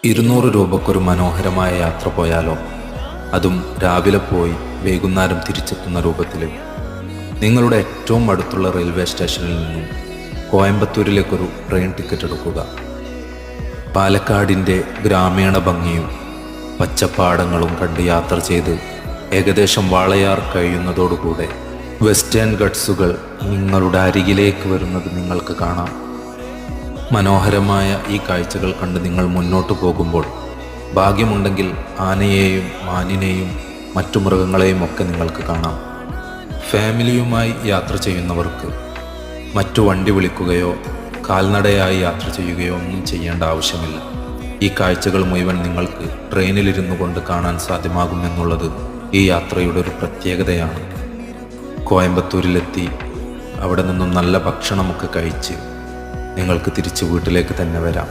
200 രൂപക്കൊരു മനോഹരമായ യാത്ര പോയാലോ? അതും രാവിലെ പോയി വൈകുന്നേരം തിരിച്ചെത്തുന്ന രൂപത്തിൽ. നിങ്ങളുടെ ഏറ്റവും അടുത്തുള്ള റെയിൽവേ സ്റ്റേഷനിൽ നിന്നും കോയമ്പത്തൂരിലേക്കൊരു ട്രെയിൻ ടിക്കറ്റ് എടുക്കുക. പാലക്കാടിൻ്റെ ഗ്രാമീണ ഭംഗിയും പച്ചപ്പാടങ്ങളും കണ്ട് യാത്ര ചെയ്ത് ഏകദേശം വാളയാർ കഴിയുന്നതോടുകൂടെ വെസ്റ്റേൺ ഗട്ട്സുകൾ നിങ്ങളുടെ അരികിലേക്ക് വരുന്നത് നിങ്ങൾക്ക് കാണാം. മനോഹരമായ ഈ കാഴ്ചകൾ കണ്ട് നിങ്ങൾ മുന്നോട്ട് പോകുമ്പോൾ ഭാഗ്യമുണ്ടെങ്കിൽ ആനയെയും മാനിനെയും മറ്റു മൃഗങ്ങളെയും ഒക്കെ നിങ്ങൾക്ക് കാണാം. ഫാമിലിയുമായി യാത്ര ചെയ്യുന്നവർക്ക് മറ്റു വണ്ടി വിളിക്കുകയോ കാൽനടയായി യാത്ര ചെയ്യുകയോ ഒന്നും ചെയ്യേണ്ട ആവശ്യമില്ല. ഈ കാഴ്ചകൾ മുഴുവൻ നിങ്ങൾക്ക് ട്രെയിനിലിരുന്നു കൊണ്ട് കാണാൻ സാധ്യമാകുമെന്നുള്ളത് ഈ യാത്രയുടെ ഒരു പ്രത്യേകതയാണ്. കോയമ്പത്തൂരിലെത്തി അവിടെ നിന്നും നല്ല ഭക്ഷണമൊക്കെ കഴിച്ച് നിങ്ങൾക്ക് തിരിച്ച് വീട്ടിലേക്ക് തന്നെ വരാം.